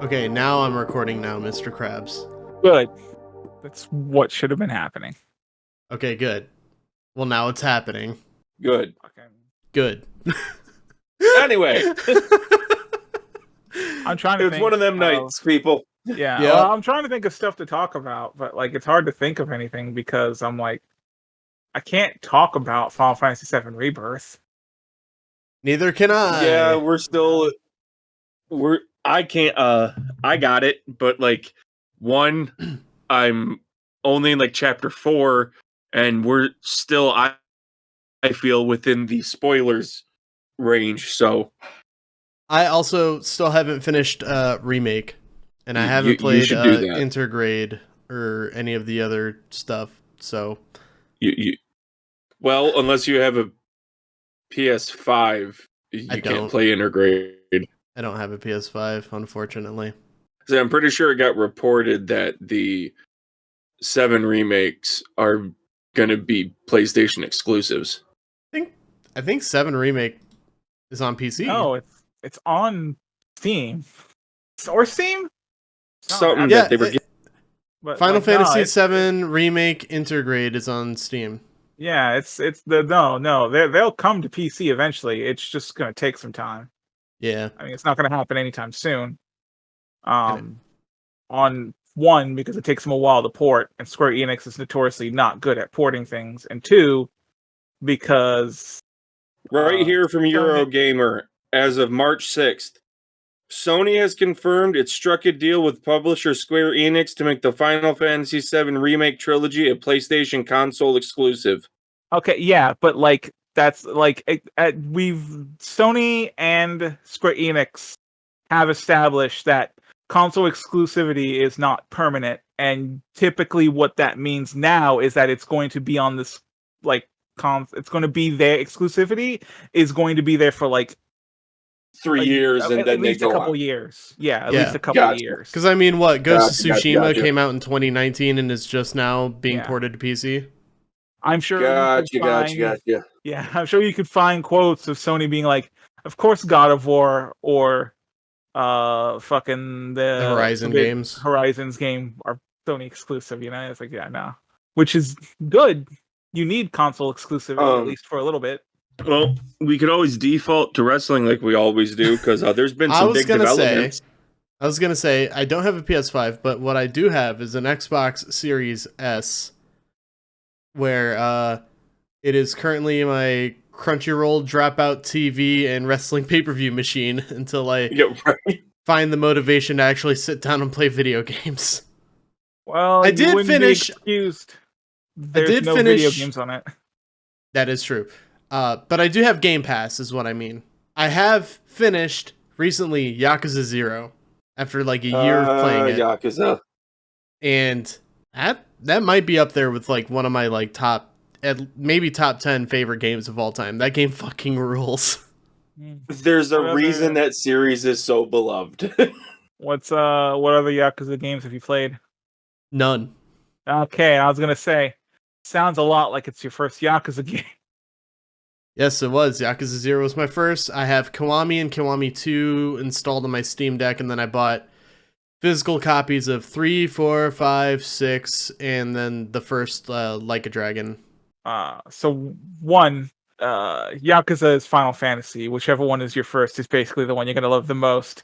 Okay, now I'm recording now, Mr. Krabs. Good. That's what should have been happening. Okay, good. Well, now it's happening. Good. Okay. Good. Anyway, I'm trying to it's think. one of them nights, people. Yeah. Yep. Well, I'm trying to think of stuff to talk about, but like it's hard to think of anything because I'm like, I can't talk about Final Fantasy VII Rebirth. Neither can I. Yeah, I can't I got it, but like I'm only in like chapter 4 and we're still I feel within the spoilers range, so I also still haven't finished Remake, and I You- haven't you played should do that. Intergrade or any of the other stuff. So you well, unless you have a PS5, I you don't. can't play Intergrade. I don't have a PS5, unfortunately. So I'm pretty sure it got reported that the 7 remakes are going to be PlayStation exclusives. I think 7 Remake is on PC. No, it's on Steam or Steam. Something Yeah, that they were But Final like, Fantasy no, VII Remake Intergrade is on Steam. yeah, it's the no. They'll come to PC eventually. It's just gonna take some time. Yeah. I mean, it's not gonna happen anytime soon. On one, because it takes them a while to port, and Square Enix is notoriously not good at porting things, and two, because right here from Sony- Eurogamer as of March 6th. Sony has confirmed it struck a deal with publisher Square Enix to make the Final Fantasy VII Remake trilogy a PlayStation console exclusive. Okay, yeah, but like that's like Sony and Square Enix have established that console exclusivity is not permanent, and typically what that means now is that it's going to be on this like it's going to be their exclusivity is going to be there for like 3 years and at then they least a go couple on. years. Yeah, at Yeah. least a couple Gotcha. years. Because I mean, what Ghost of Tsushima Gotcha. came out in 2019 and is just now being Yeah. ported to PC. I'm sure. Gotcha. Yeah, I'm sure you could find quotes of Sony being like, "Of course, God of War or fucking the Horizon games. Horizon's game are Sony exclusive." You know, it's like, yeah, no, which is good. You need console exclusivity at least for a little bit. Well, we could always default to wrestling like we always do, because there's been some big developments. I was going to say, I don't have a PS5, but what I do have is an Xbox Series S, where it is currently my Crunchyroll dropout TV and wrestling pay-per-view machine until I find the motivation to actually sit down and play video games. Well, I did finish. Excused. There's no video games on it. That is true. But I do have Game Pass, is what I mean. I have finished recently Yakuza 0 after like a year of playing it. Yakuza. And that might be up there with like one of my like maybe top 10 favorite games of all time. That game fucking rules. There's a reason that series is so beloved. What other Yakuza games have you played? None. Okay, I was gonna say, sounds a lot like it's your first Yakuza game. Yes, it was. Yakuza 0 was my first. I have Kiwami and Kiwami 2 installed on my Steam Deck, and then I bought physical copies of 3, 4, 5, 6, and then the first Like a Dragon. So one, Yakuza is Final Fantasy. Whichever one is your first is basically the one you're gonna love the most.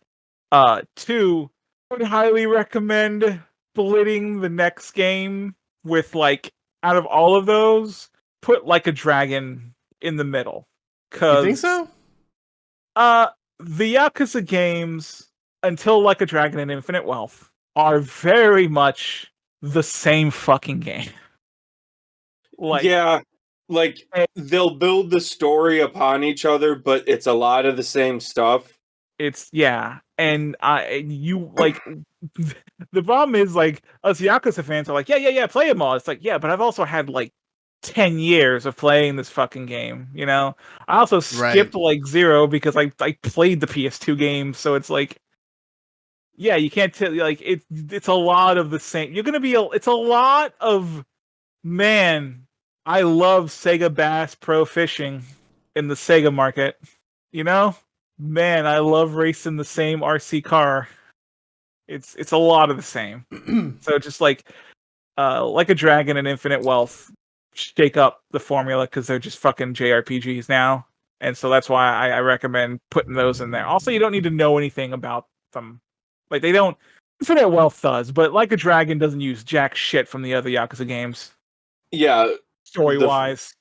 Two, I would highly recommend splitting the next game with like out of all of those, put Like a Dragon in the middle. You think so? The Yakuza games, until Like a Dragon and Infinite Wealth, are very much the same fucking game. They'll build the story upon each other, but it's a lot of the same stuff. And you like the problem is like us Yakuza fans are like, yeah, play them all. It's like, yeah, but I've also had like 10 years of playing this fucking game, you know? I also skipped like 0 because I played the PS2 game, so it's like, yeah, you can't tell, like, it's a lot of the same. It's a lot of, man, I love Sega Bass Pro Fishing in the Sega market, you know? Man, I love racing the same RC car. It's a lot of the same. So just like a Dragon and Infinite Wealth shake up the formula because they're just fucking JRPGs now. And so that's why I recommend putting those in there. Also, you don't need to know anything about them. Like, they don't... Infinite Wealth does, but Like a Dragon doesn't use jack shit from the other Yakuza games. Yeah. Story-wise.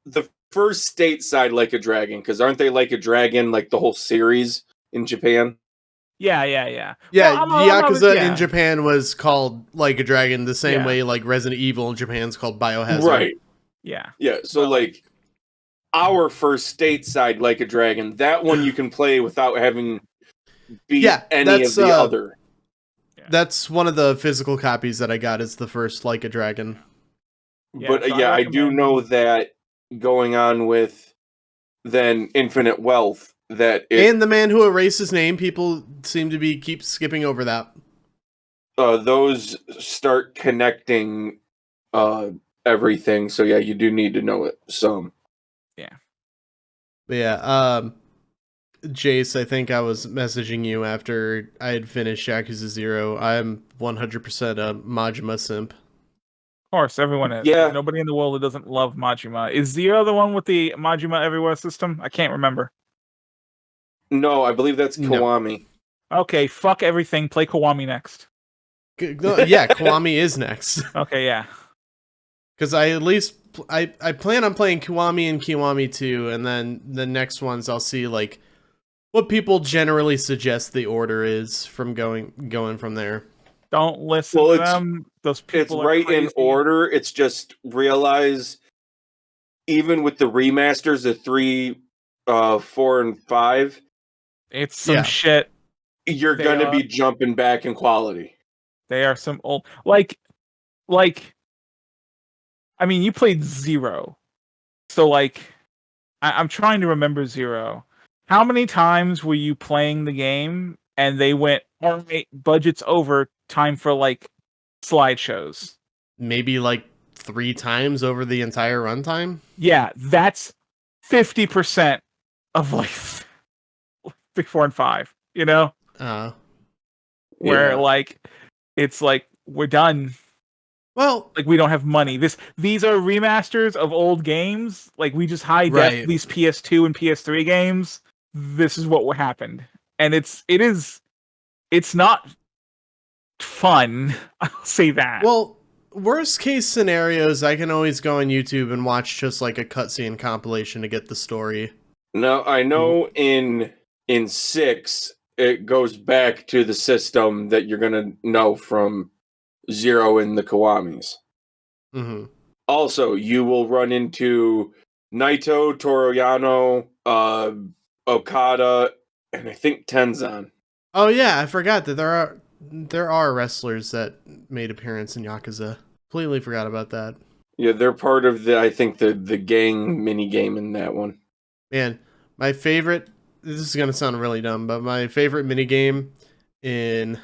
The first stateside Like a Dragon, because aren't they Like a Dragon, like the whole series in Japan? Yeah. Yeah, Well, Yakuza in Japan was called Like a Dragon the same Yeah. way like Resident Evil in Japan's called Biohazard. Right. Yeah. Yeah, so Well, like our first stateside Like a Dragon, that one you can play without having beat any of the other. That's one of the physical copies that I got is the first Like a Dragon. But so I do know that going on with then Infinite Wealth, that and the man who erased his name, people seem to keep skipping over that. Those start connecting everything. So yeah, you do need to know it some. Yeah. But yeah, Jaice, I think I was messaging you after I had finished Yakuza 0. I'm 100% a Majima simp. Of course, everyone is. Yeah. Nobody in the world that doesn't love Majima. Is Zero the one with the Majima Everywhere system? I can't remember. No, I believe that's Kiwami. No. Okay, fuck everything. Play Kiwami next. Yeah, Kiwami is next. Okay, yeah. Because I plan on playing Kiwami and Kiwami 2, and then the next ones I'll see like what people generally suggest the order is from going from there. Don't listen to them. Those people it's right crazy. in order. It's just realize even with the remasters of 3, 4, and 5, it's some shit. You're gonna be jumping back in quality. They are some old like I mean, you played 0. So like I'm trying to remember 0. How many times were you playing the game and they went, all right, budget's over, time for like slideshows? Maybe like 3 times over the entire runtime? Yeah, that's 50% of like 3, 4, and 5, you know? Where like it's like we're done. Well, like we don't have money. These are remasters of old games. Like we just high def these PS2 and PS3 games. This is what happened, and it's not fun. I'll say that. Well, worst case scenarios, I can always go on YouTube and watch just like a cutscene compilation to get the story. No, I know in 6 it goes back to the system that you're gonna know from 0 in the Kiwamis. Mm-hmm. Also, you will run into Naito, Toroyano, Okada, and I think Tenzan. Oh yeah, I forgot that there are wrestlers that made appearance in Yakuza. Completely forgot about that. Yeah, they're part of the gang mini game in that one. Man, my favorite. This is gonna sound really dumb, but my favorite mini game in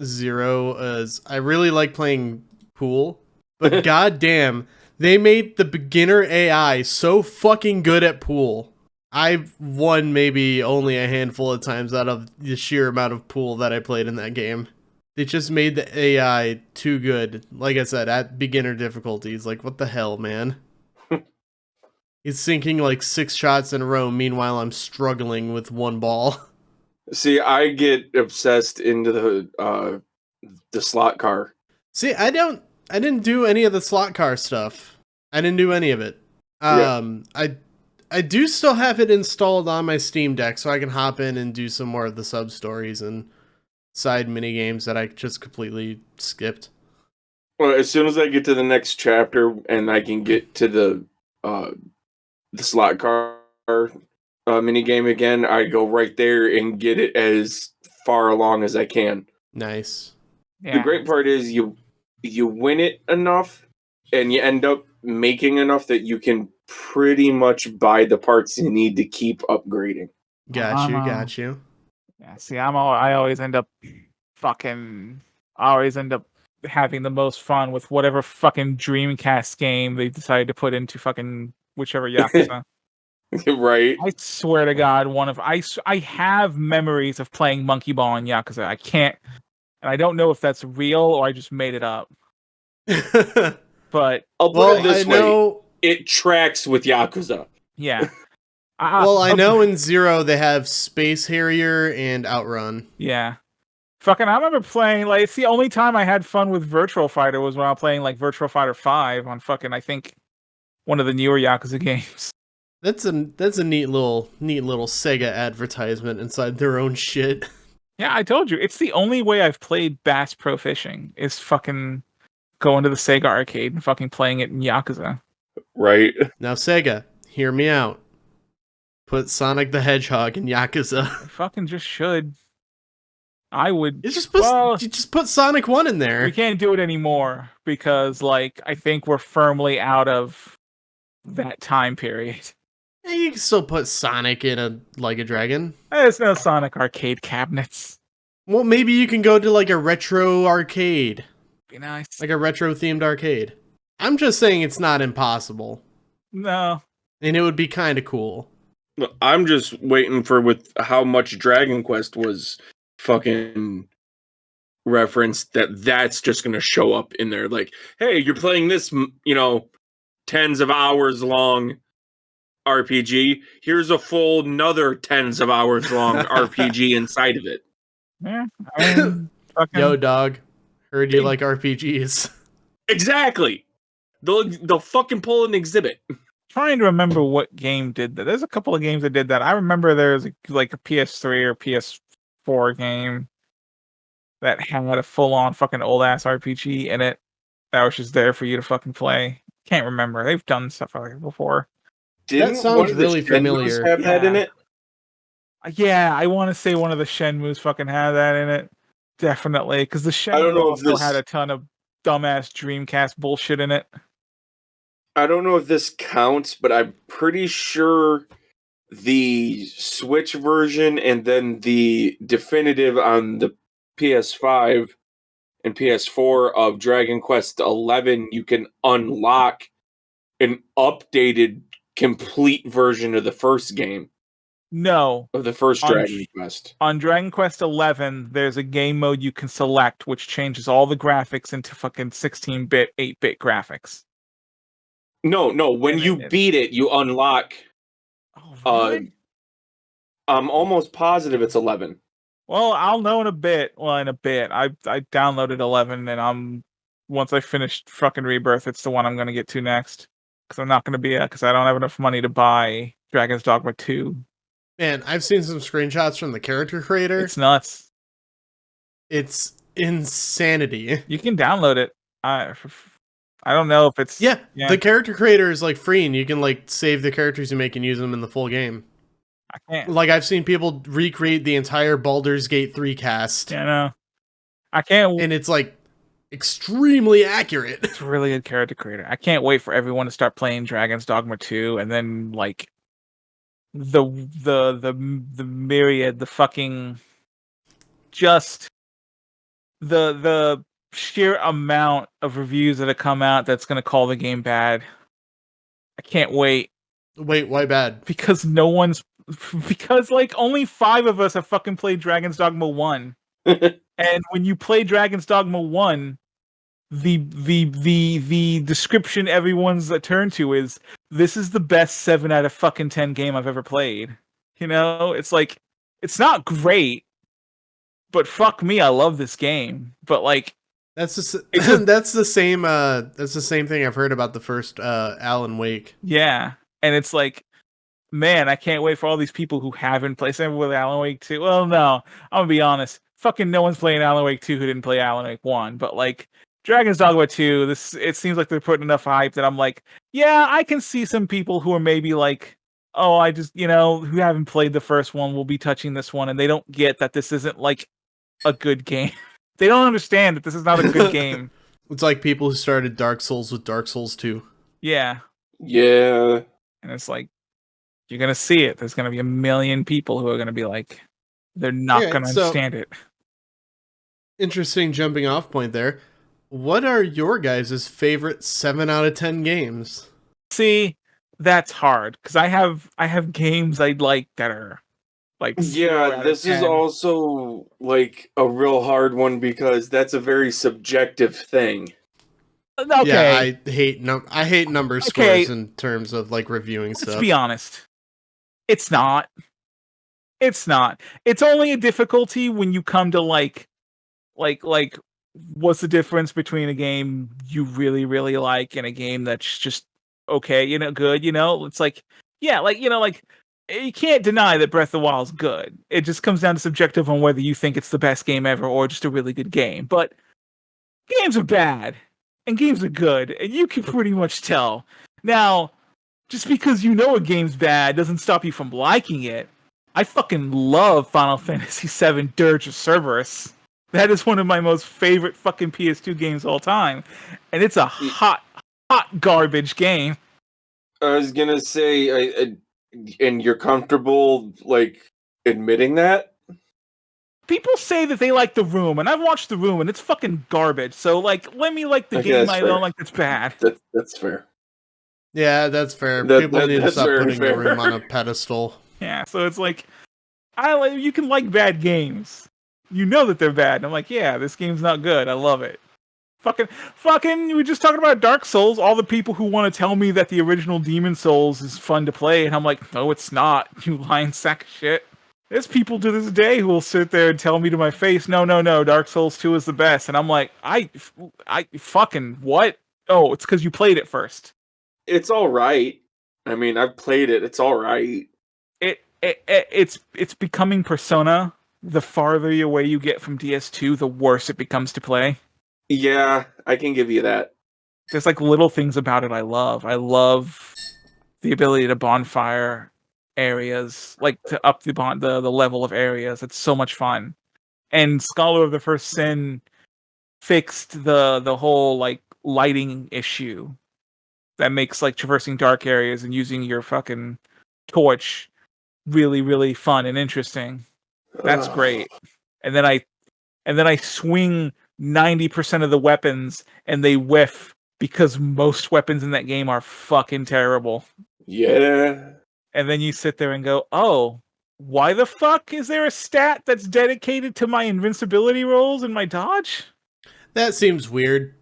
0 is I really like playing pool, but goddamn, they made the beginner AI so fucking good at pool. I've won maybe only a handful of times out of the sheer amount of pool that I played in that game. They just made the AI too good. Like I said, at beginner difficulties. Like, what the hell, man? He's sinking like 6 shots in a row. Meanwhile, I'm struggling with 1 ball. See, I get obsessed into the slot car. See, I didn't do any of the slot car stuff. I didn't do any of it. I do still have it installed on my Steam Deck, so I can hop in and do some more of the sub stories and side mini games that I just completely skipped. Well, as soon as I get to the next chapter and I can get to the slot car mini game again, I go right there and get it as far along as I can. Nice. Yeah. The great part is you win it enough and you end up making enough that you can pretty much buy the parts you need to keep upgrading. Got you. Yeah, see, I always end up having the most fun with whatever fucking Dreamcast game they decided to put into fucking whichever Yakuza. Right. I swear to God, I have memories of playing Monkey Ball in Yakuza. And I don't know if that's real or I just made it up. But I'll put well, it this I way: know. it tracks with Yakuza. yeah. Well, I know in Zero they have Space Harrier and Outrun. Yeah. Fucking, I remember playing, like, it's the only time I had fun with Virtual Fighter was when I was playing, like, Virtual Fighter 5 on fucking, I think, one of the newer Yakuza games. That's a neat little Sega advertisement inside their own shit. Yeah, I told you, it's the only way I've played Bass Pro Fishing is fucking going to the Sega arcade and fucking playing it in Yakuza. Right. Now Sega, hear me out. Put Sonic the Hedgehog in Yakuza. I fucking just should. I would. You just put Sonic 1 in there. We can't do it anymore because, like, I think we're firmly out of that time period. Yeah, you can still put Sonic in a Like a Dragon. There's no Sonic arcade cabinets. Well, maybe you can go to like a retro arcade. Be nice. Like a retro themed arcade. I'm just saying it's not impossible. No. And it would be kind of cool. I'm just waiting for with how much Dragon Quest was fucking referenced that's just going to show up in there. Like, hey, you're playing this, tens of hours long RPG. Here's a full another tens of hours long RPG inside of it. Yeah. I mean, fucking, Yo, dog. Heard you like RPGs. Exactly. They'll fucking pull an exhibit. trying to remember what game did that. There's a couple of games that did that. I remember there's like a PS3 or PS4 game that had a full-on fucking old-ass RPG in it that was just there for you to fucking play. Can't remember. They've done stuff like that before. Didn't That sounds one of the really Shenmues familiar. have that in Yeah. it? Yeah, I want to say one of the Shenmues fucking had that in it. Definitely, because the I don't Shenmue know if also this- had a ton of dumbass Dreamcast bullshit in it. I don't know if this counts, but I'm pretty sure the Switch version and then the definitive on the PS5 and PS4 of Dragon Quest XI, you can unlock an updated, complete version of the first game, No, of the first On Dragon Quest. on Dragon Quest XI, there's a game mode you can select which changes all the graphics into fucking 16-bit, 8-bit graphics. No, when And you it- beat it, you unlock. Oh, really? I'm almost positive it's 11. Well, I'll know in a bit. Well, in a bit. I downloaded 11, and once I finish fucking Rebirth, it's the one I'm gonna get to next. Because I'm not gonna be because I don't have enough money to buy Dragon's Dogma 2. Man, I've seen some screenshots from the character creator. It's nuts. It's insanity. You can download it. I don't know if it's Yeah, the character creator is like free, and you can like save the characters you make and use them in the full game. I can't. Like I've seen people recreate the entire Baldur's Gate 3 cast, Yeah, no. I can't. and it's like extremely accurate. It's a really good character creator. I can't wait for everyone to start playing Dragon's Dogma 2, and then like the myriad, the fucking just the sheer amount of reviews that have come out that's gonna call the game bad. I can't wait Wait, why bad? because like only 5 of us have fucking played Dragon's Dogma 1. And when you play Dragon's Dogma 1, the description everyone's turned to is this is the best 7 out of fucking 10 game I've ever played. You know, it's like it's not great, but fuck me, I love this game. But like That's that's the same thing I've heard about the first Alan Wake. yeah, and it's like, man, I can't wait for all these people who haven't played. Same with Alan Wake 2. Well, no, I'm gonna be honest. Fucking no one's playing Alan Wake 2 who didn't play Alan Wake 1. But like Dragon's Dogma 2, it seems like they're putting enough hype that I'm like, yeah, I can see some people who are maybe like, oh, I just, who haven't played the first one will be touching this one, and they don't get that this isn't like a good game. They don't understand that this is not a good game. It's like people who started Dark Souls with Dark Souls 2. Yeah. Yeah. And it's like, you're going to see it. There's going to be a million people who are going to be like, they're not going to understand it. Interesting jumping off point there. What are your guys' favorite 7 out of 10 games? See, that's hard because I have games I like that are Like, yeah, this is also like a real hard one because that's a very subjective thing. Okay. Yeah, I hate number scores in terms of like reviewing stuff. Let's be honest. It's not. It's not. It's only a difficulty when you come to like what's the difference between a game you really, really like and a game that's just okay, good, It's like, yeah, you can't deny that Breath of the Wild's good. It just comes down to subjective on whether you think it's the best game ever or just a really good game. But games are bad and games are good, and you can pretty much tell. Now, just because you know a game's bad doesn't stop you from liking it. I fucking love Final Fantasy VII Dirge of Cerberus. That is one of my most favorite fucking PS2 games of all time. And it's a hot garbage game. I was gonna say, and you're comfortable, like, admitting that? People say that they like The Room, and I've watched The Room, and it's fucking garbage. So, like, let me like the game I don't like that's bad. That's fair. Yeah, that's fair. People need to stop putting The Room on a pedestal. Yeah, so it's like, you can like bad games. You know that they're bad. And I'm like, yeah, this game's not good. I love it. Fucking, we were just talking about Dark Souls. All the people who want to tell me that the original Demon Souls is fun to play, and I'm like, no, it's not. You lying sack of shit. There's people to this day who will sit there and tell me to my face, no, Dark Souls 2 is the best. And I'm like, I fucking, what? Oh, it's because you played it first. It's all right. I mean, I've played it. It's all right. It's becoming Persona. The farther away you get from DS2, the worse it becomes to play. Yeah, I can give you that. There's like little things about it I love. I love the ability to bonfire areas, like to up the level of areas. It's so much fun. And Scholar of the First Sin fixed the whole like lighting issue that makes like traversing dark areas and using your fucking torch really, really fun and interesting. That's great. And then I swing 90% of the weapons and they whiff because most weapons in that game are fucking terrible. Yeah. And then you sit there and go, oh, why the fuck is there a stat that's dedicated to my invincibility rolls and my dodge? That seems weird.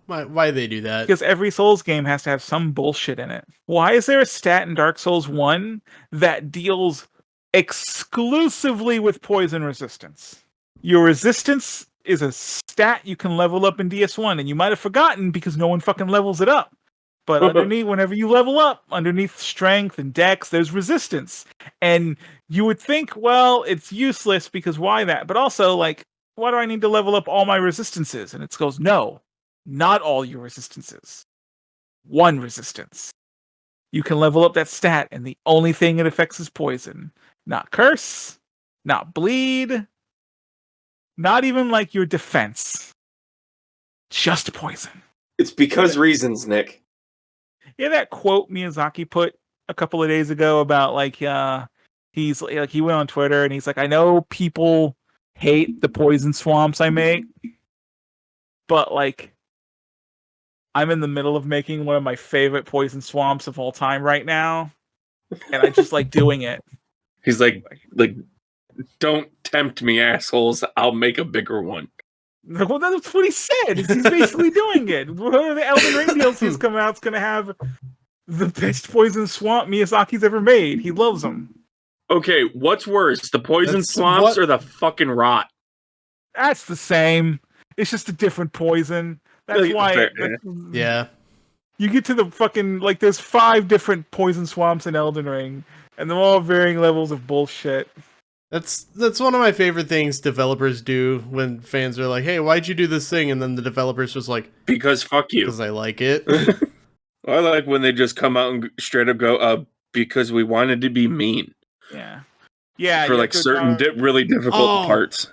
Why they do that? Because every Souls game has to have some bullshit in it. Why is there a stat in Dark Souls 1 that deals exclusively with poison resistance? Your resistance is a stat you can level up in DS1, and you might have forgotten because no one fucking levels it up. But underneath, whenever you level up, underneath strength and dex, there's resistance. And you would think, well, it's useless because why that? But also, like, why do I need to level up all my resistances? And it goes, no, not all your resistances. One resistance. You can level up that stat, and the only thing it affects is poison. Not curse, not bleed, not even like your defense. Just poison. It's because reasons, Nick. Yeah, that quote Miyazaki put a couple of days ago about like he's like he went on Twitter and he's like, I know people hate the poison swamps I make, but like I'm in the middle of making one of my favorite poison swamps of all time right now, and I just like doing it. He's like, don't tempt me, assholes. I'll make a bigger one. Well, that's what he said. He's basically doing it. When the Elden Ring DLCs come out, it's going to have the best poison swamp Miyazaki's ever made. He loves them. Okay, what's worse, the poison swamps or the fucking rot? That's the same. It's just a different poison. That's why. Yeah. You get to the fucking, like, there's 5 different poison swamps in Elden Ring, and they're all varying levels of bullshit. That's one of my favorite things developers do when fans are like, hey, why'd you do this thing? And then the developer's just like, because fuck you. Because I like it. I like when they just come out and straight up go, because we wanted to be mean. Yeah. Yeah. For like certain really difficult parts.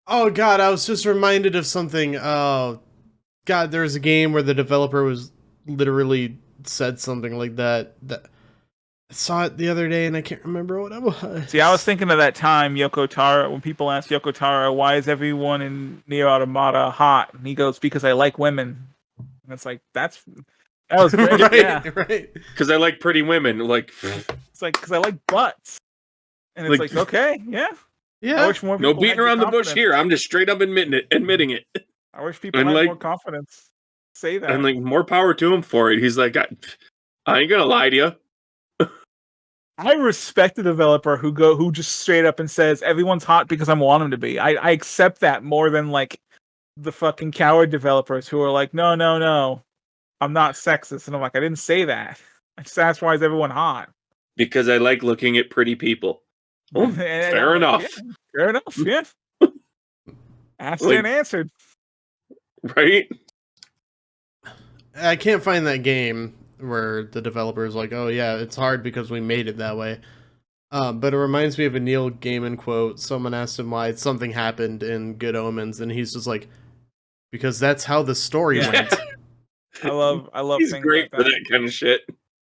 Oh god, I was just reminded of something. Oh god, there was a game where the developer was literally said something like that. I saw it the other day and I can't remember what it was. See, I was thinking of that time Yoko Taro, when people ask Yoko Taro, why is everyone in Nier Automata hot? And he goes, because I like women. And it's like, that was great. Right, yeah. Right. Because I like pretty women. Like, It's like because I like butts, and it's like okay, yeah. Yeah. I wish more No people beating had around the bush confidence. here. I'm just straight up admitting it. I wish people And had like- more confidence. Say that. And like more power to him for it. He's like, I ain't gonna lie to you. I respect the developer who just straight up and says everyone's hot because I want them to be. I accept that more than like the fucking coward developers who are like, no, I'm not sexist, and I'm like, I didn't say that. I just asked why is everyone hot. Because I like looking at pretty people. Well, And fair I'm like, enough. yeah, fair enough. Yeah. Asked Like- and answered. Right? I can't find that game where the developer is like, oh yeah, it's hard because we made it that way. But it reminds me of a Neil Gaiman quote. Someone asked him why something happened in Good Omens, and he's just like, because that's how the story Yeah. went. I love He's things great like for that. that kind of shit.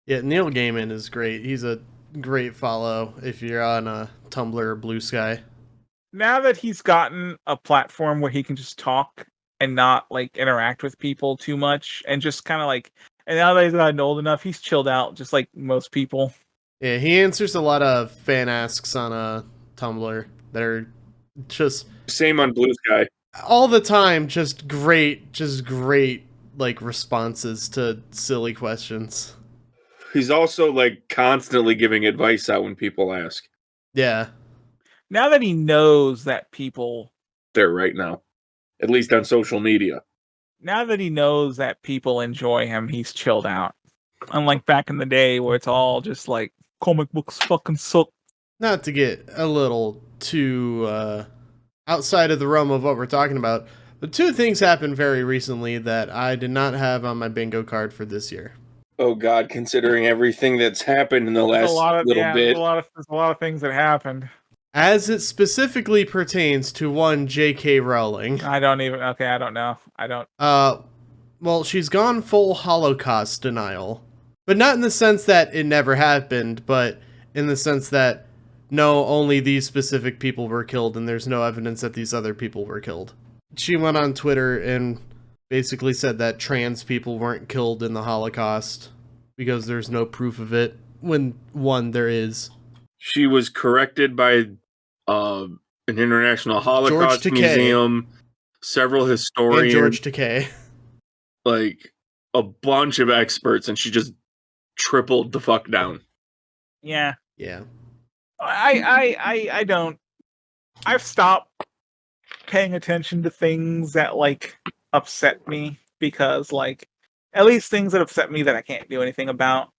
Yeah, Neil Gaiman is great. He's a great follow if you're on Tumblr or Blue Sky. Now that he's gotten a platform where he can just talk and not like interact with people too much and just kind of like, and now that he's gotten old enough, he's chilled out just like most people. Yeah, he answers a lot of fan asks on Tumblr that are just Same on Blue Sky. all the time, just great like responses to silly questions. He's also like constantly giving advice out when people ask. Yeah. Now that he knows that people, There right now. At least on social media. now that he knows that people enjoy him, he's chilled out. Unlike back in the day where it's all just like comic books fucking suck. Not to get a little too outside of the realm of what we're talking about, but two things happened very recently that I did not have on my bingo card for this year. Oh God, considering everything that's happened in the There's last a lot of little yeah, bit. there's a lot of things that happened. As it specifically pertains to one J.K. Rowling. I don't know. I don't. Well, she's gone full Holocaust denial. But not in the sense that it never happened, but in the sense that no, only these specific people were killed and there's no evidence that these other people were killed. She went on Twitter and basically said that trans people weren't killed in the Holocaust because there's no proof of it, when one, there is. She was corrected by an international Holocaust Takei. museum, several And historians, George Takei. like a bunch of experts, and she just tripled the fuck down. Yeah. Yeah. I don't. I've stopped paying attention to things that like upset me because like at least things that upset me that I can't do anything about.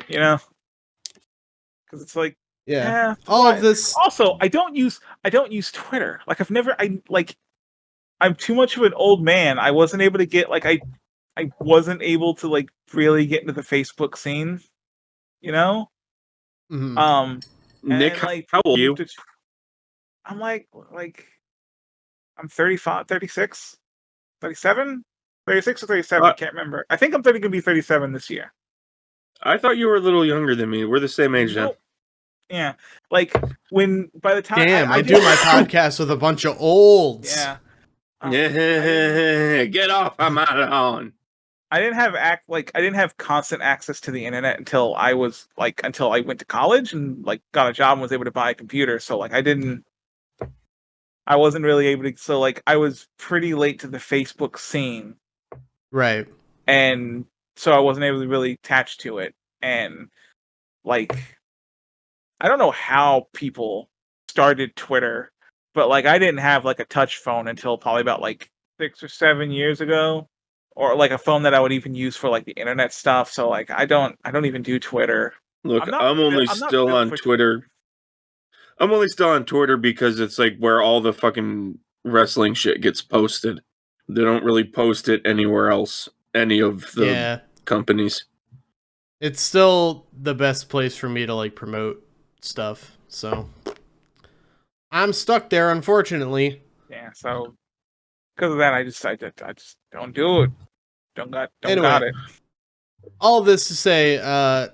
You know, because it's like Yeah. eh, All why- of this. Also, I don't use Twitter. Like I'm too much of an old man. I wasn't able to get like I wasn't able to like really get into the Facebook scene. You know. Mhm. Nick, And, like, how old are you? I'm like I'm 35, 36, 37, 36 or 37. I can't remember. I think I'm going to be 37 this year. I thought you were a little younger than me. We're the same age then. Nope. Yeah, like when by the time Damn, I did- do my podcast with a bunch of olds. Yeah. Yeah, get off of my lawn. I didn't have constant access to the internet until I went to college and like got a job and was able to buy a computer. So like I wasn't really able to. So like I was pretty late to the Facebook scene, Right. and so I wasn't able to really attach to it. And like I don't know how people started Twitter, but like I didn't have like a touch phone until probably about like 6 or 7 years ago, or like a phone that I would even use for like the internet stuff. So like I don't even do Twitter. Look, I'm not I'm only I'm not still built on for Twitter. I'm only still on Twitter because it's like where all the fucking wrestling shit gets posted. They don't really post it anywhere else, any of the Yeah. companies. It's still the best place for me to like promote stuff. So I'm stuck there, unfortunately. Yeah, so because of that, I just don't do it. Don't got Anyway. it. All this to say,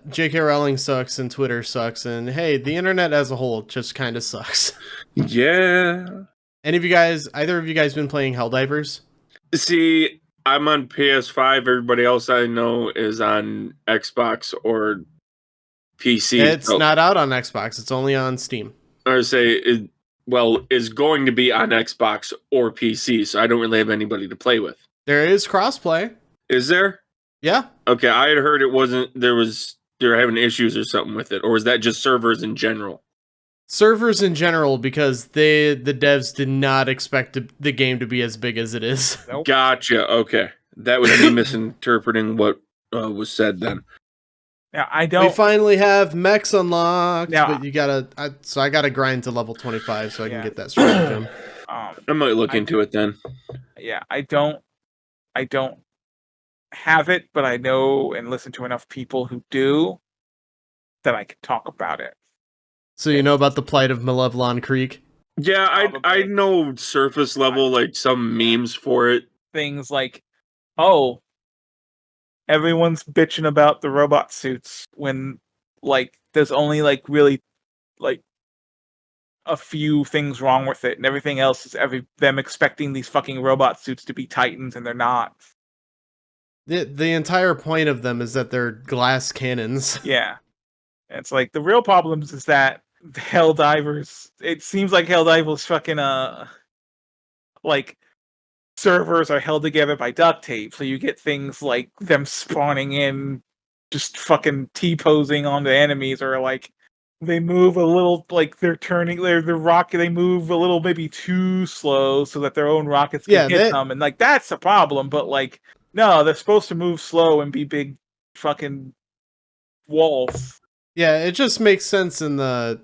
J.K. Rowling sucks and Twitter sucks, and hey, the internet as a whole just kind of sucks. Yeah. Either of you guys been playing Helldivers? See, I'm on PS5. Everybody else I know is on Xbox or PC. It's not out on Xbox. It's only on Steam. Or say, is going to be on Xbox or PC, so I don't really have anybody to play with. There is crossplay. Is there? Yeah. Okay, I had heard it wasn't. They're having issues or something with it, or is that just servers in general? Servers in general, because the devs did not expect the game to be as big as it is. Nope. Gotcha. Okay, that was me misinterpreting what was said then. Now I We don't. finally have mechs unlocked, Now- but you gotta. So I gotta grind to level 25 so I can Yeah. get that stratagem. I might look into it then. Yeah, I don't have it, but I know and listen to enough people who do that I can talk about it. So you know about the plight of Malevelon Creek? Yeah, I Probably. know surface level, like some memes for it. Things like, oh, everyone's bitching about the robot suits when like there's only like really like a few things wrong with it, and everything else is them expecting these fucking robot suits to be Titans, and they're not. The entire point of them is that they're glass cannons. Yeah. And it's like the real problems is that Helldivers, it seems like Helldivers fucking like servers are held together by duct tape, so you get things like them spawning in just fucking T-posing on the enemies, or like they move a little, like they're turning their rocket, they move a little maybe too slow so that their own rockets can hit them, and like that's a problem. But like no, they're supposed to move slow and be big fucking walls. Yeah, it just makes sense in the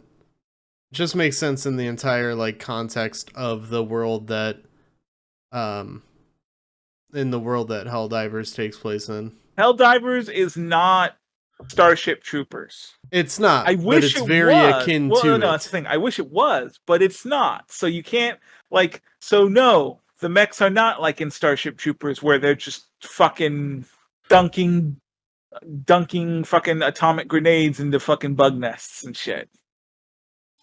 entire like context of the world that Helldivers takes place in. Helldivers is not Starship Troopers. It's not. I wish but it's it very was. akin well, to no, it. that's the thing. I wish it was, but it's not. So you can't like. So no, the mechs are not like in Starship Troopers where they're just fucking dunking fucking atomic grenades into fucking bug nests and shit.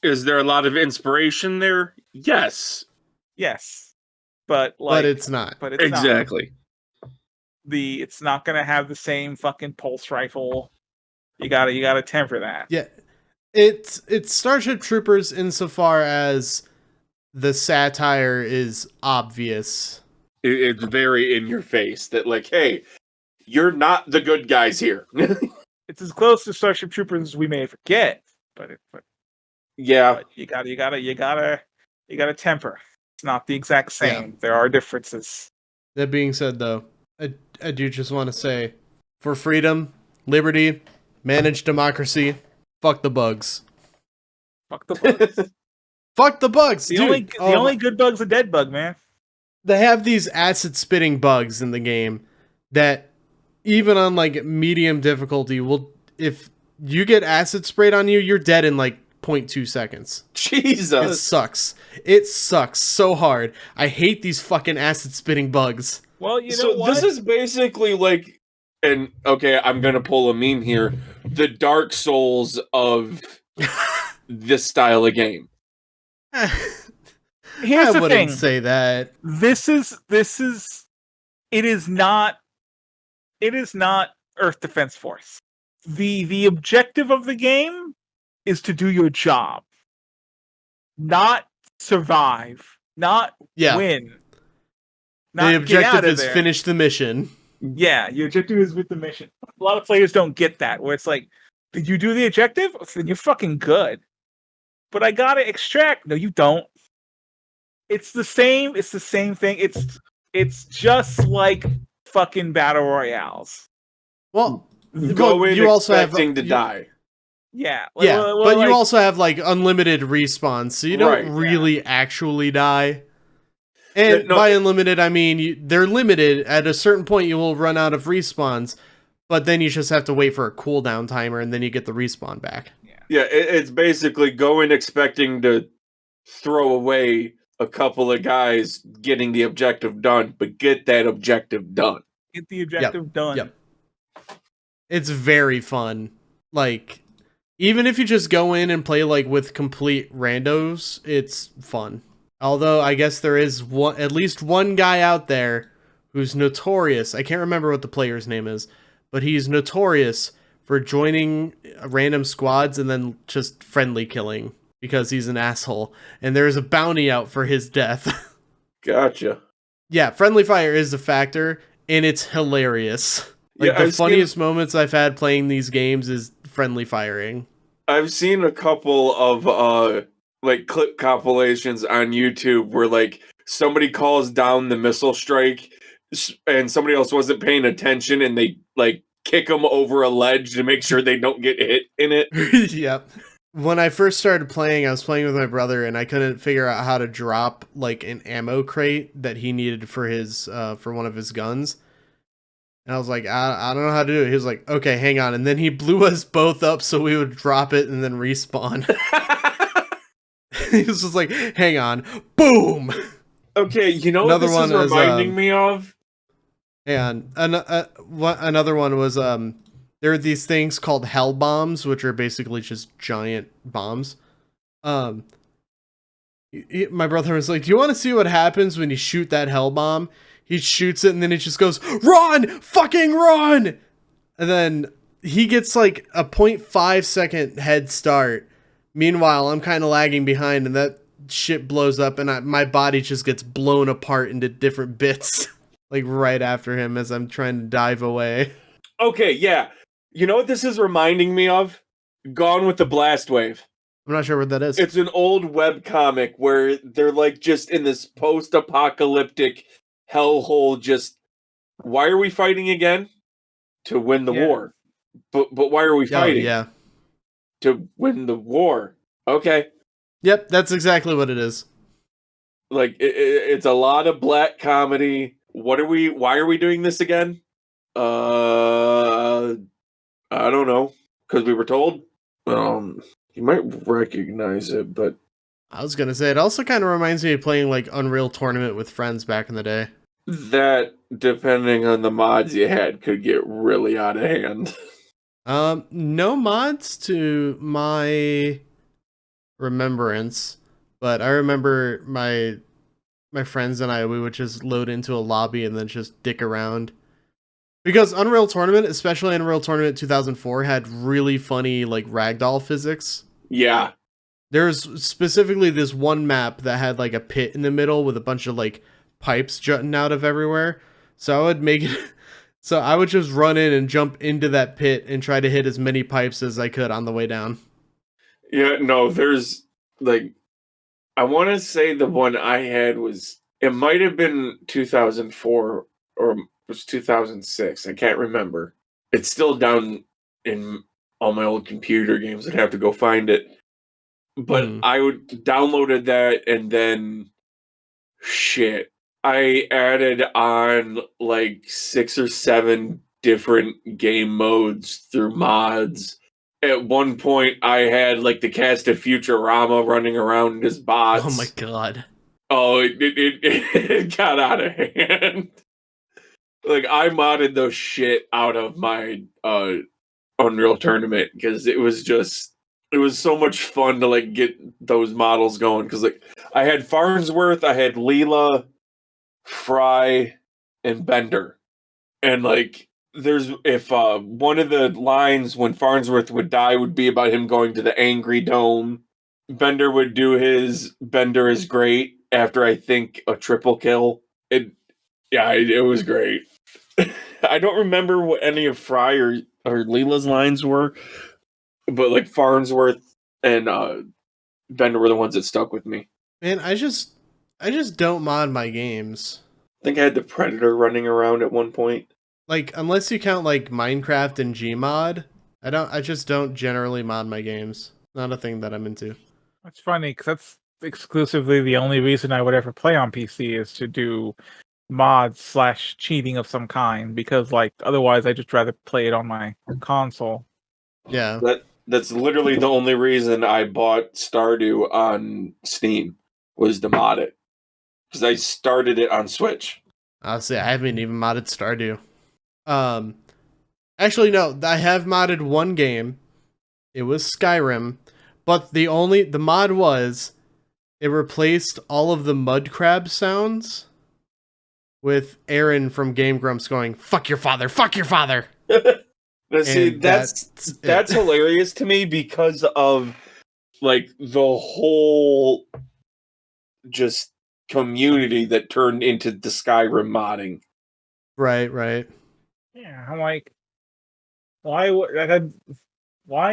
Is there a lot of inspiration there? Yes. Yes, but like, but it's not. But it's Exactly. not. It's not gonna have the same fucking pulse rifle. You gotta temper that. Yeah, it's Starship Troopers insofar as the satire is obvious. It's very in your face that like, hey, you're not the good guys here. It's as close to Starship Troopers as we may forget, but yeah, but you gotta temper. It's not the exact same. Yeah. There are differences. That being said, though, I do just want to say, for freedom, liberty, managed democracy, fuck the bugs. Fuck the bugs. Fuck the bugs, the dude. only good bug's a dead bug, man. They have these acid spitting bugs in the game that even on like medium difficulty if you get acid sprayed on you, you're dead in like 0.2 seconds. Jesus. It sucks. It sucks so hard. I hate these fucking acid spitting bugs. Well, you know So what? this is basically like, and okay, I'm gonna pull a meme here. The Dark Souls of this style of game. Here's I the wouldn't thing. say that. It is not Earth Defense Force. The objective of the game is to do your job, not survive, not win. Not The get objective out of is there. finish the mission. Yeah, your objective is with the mission. A lot of players don't get that, where it's like, did you do the objective? Then you're fucking good. But I gotta extract. No, you don't. It's the same thing. It's just like fucking battle royales. Well, Go in you also have expecting to die. Yeah. But you also have like unlimited respawns, so you don't Right, really actually die. And No, by unlimited, I mean they're limited. At a certain point, you will run out of respawns, but then you just have to wait for a cooldown timer, and then you get the respawn back. Yeah, it's basically go in expecting to throw away a couple of guys getting the objective done, but get that objective done. Get the objective done. Yep. It's very fun. Like, even if you just go in and play like with complete randos, it's fun. Although I guess there is at least one guy out there who's notorious. I can't remember what the player's name is, but he's notorious for joining random squads and then just friendly killing because he's an asshole. And there's a bounty out for his death. Gotcha. Yeah, friendly fire is a factor, and it's hilarious. Like, Yeah, the funniest moments I've had playing these games is friendly firing. I've seen a couple of like clip compilations on YouTube where like somebody calls down the missile strike and somebody else wasn't paying attention and they like kick them over a ledge to make sure they don't get hit in it. Yep. When I first started playing, I was playing with my brother, and I couldn't figure out how to drop like an ammo crate that he needed for his for one of his guns. And I was like, I don't know how to do it. He was like, okay, hang on. And then he blew us both up so we would drop it and then respawn. He was just like, hang on. Boom! Okay, you know Another what this one is is, reminding me of? And another one was there are these things called hell bombs, which are basically just giant bombs. My brother was like, "Do you want to see what happens when you shoot that hell bomb?" He shoots it, and then it just goes, "Run! Fucking run!" And then he gets like a 0.5 second head start. Meanwhile, I'm kind of lagging behind, and that shit blows up, and my body just gets blown apart into different bits. Like right after him as I'm trying to dive away. Okay, yeah. You know what this is reminding me of? Gone with the Blast Wave. I'm not sure what that is. It's an old webcomic where they're like just in this post-apocalyptic hellhole. Just why are we fighting again? To win the war. But why are we fighting? Yeah. To win the war. Okay. Yep, that's exactly what it is. Like it's a lot of black comedy. Why are we doing this again? I don't know. Because we were told. You might recognize it, but I was gonna say, it also kind of reminds me of playing like Unreal Tournament with friends back in the day. that, depending on the mods you had, could get really out of hand. No mods to my remembrance, but I remember my friends and we would just load into a lobby and then just dick around. Because Unreal Tournament, especially Unreal Tournament 2004, had really funny like ragdoll physics. Yeah. There's specifically this one map that had like a pit in the middle with a bunch of like pipes jutting out of everywhere. So I would make it so I would just run in and jump into that pit and try to hit as many pipes as I could on the way down. Yeah, no, there's like I want to say the one I had it might have been 2004 or it was 2006. I can't remember. It's still down in all my old computer games. I'd have to go find it. But I would downloaded that and then shit. I added on like 6 or 7 different game modes through mods. At one point, I had like the cast of Futurama running around as bots. Oh my god. Oh, it got out of hand. Like, I modded the shit out of my Unreal Tournament because it was so much fun to like get those models going. Because like I had Farnsworth, I had Leela, Fry, and Bender, and like if one of the lines when Farnsworth would die would be about him going to the Angry Dome, Bender would do his Bender is great after I think a triple kill. It was great. I don't remember what any of Fry or Leela's lines were, but like Farnsworth and Bender were the ones that stuck with me. Man, I just don't mod my games. I think I had the Predator running around at one point. Like, unless you count like Minecraft and Gmod, I just don't generally mod my games. Not a thing that I'm into. That's funny because that's exclusively the only reason I would ever play on PC is to do mods / cheating of some kind, because like otherwise I just rather play it on my console. Yeah. That's literally the only reason I bought Stardew on Steam was to mod it. Because I started it on Switch. Honestly, I haven't even modded Stardew. Actually no, I have modded one game. It was Skyrim, but the mod was it replaced all of the mud crab sounds with Aaron from Game Grumps going, "Fuck your father, fuck your father." But see, And that's it. hilarious to me because of like the whole just community that turned into the Skyrim modding. Right. Yeah, I'm like, why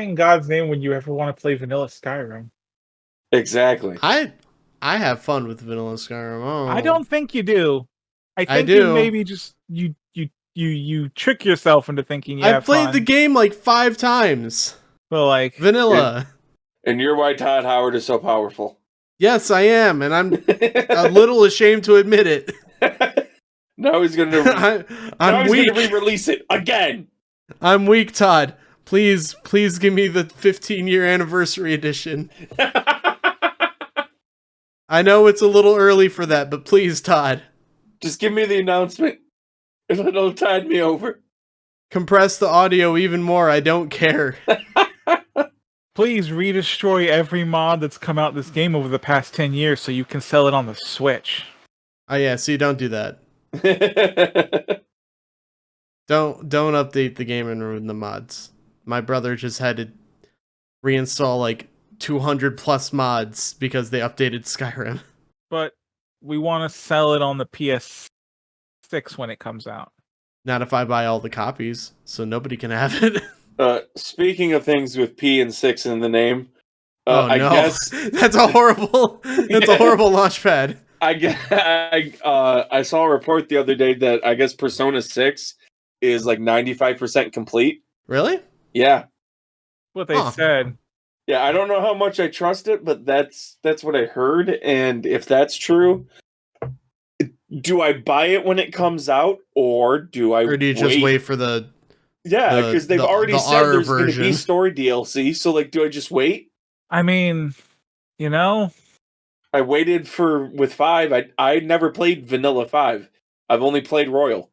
in God's name would you ever want to play vanilla Skyrim? Exactly. I have fun with vanilla Skyrim. Oh, I don't think you do. I think you do. maybe just you trick yourself into thinking you I've have played fun. the game like 5 times. But like Vanilla. And you're why Todd Howard is so powerful. Yes, I am, and I'm a little ashamed to admit it. Now he's gonna I'm weak. gonna re-release it again. I'm weak, Todd. Please give me the 15-year anniversary edition. I know it's a little early for that, but please, Todd. Just give me the announcement. It'll tide me over. Compress the audio even more. I don't care. please redestroy every mod that's come out this game over the past 10 years so you can sell it on the Switch. Oh yeah, see, don't do that. Don't update the game and ruin the mods. My brother just had to reinstall like 200 plus mods because they updated Skyrim. But we want to sell it on the PS6 when it comes out. Not if I buy all the copies, so nobody can have it. Speaking of things with P and 6 in the name, oh no, I guess that's a horrible launchpad. I saw a report the other day that I guess Persona 6 is like 95% complete. Really? Yeah. What they said. Yeah, I don't know how much I trust it, but that's what I heard. And if that's true, do I buy it when it comes out, or do I? Or do you just wait for the? Yeah, because they've already said R there's going to version. be story DLC. So, like, do I just wait? I mean, you know, I waited with 5. I never played Vanilla 5. I've only played Royal.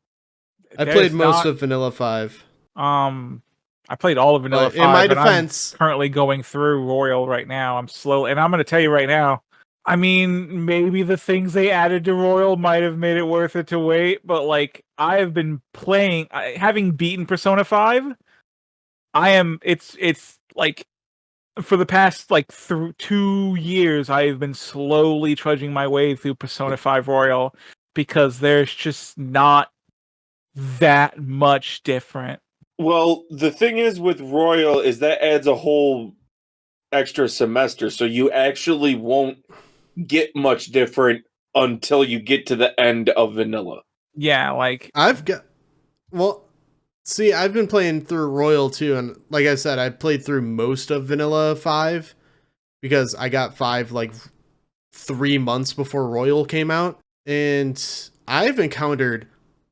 I played most of Vanilla 5. I played all of Vanilla 5. In my defense, I'm currently going through Royal right now. I'm slow, and I'm going to tell you right now. I mean, maybe the things they added to Royal might have made it worth it to wait, but like I have been playing, having beaten Persona 5. It's like for the past like 2 years, I have been slowly trudging my way through Persona 5 Royal because there's just not that much different. Well, the thing is with Royal is that adds a whole extra semester, so you actually won't get much different until you get to the end of Vanilla. Yeah, like I've been playing through Royal too, and like I said, I played through most of Vanilla 5 because I got 5 like 3 months before Royal came out, and I've encountered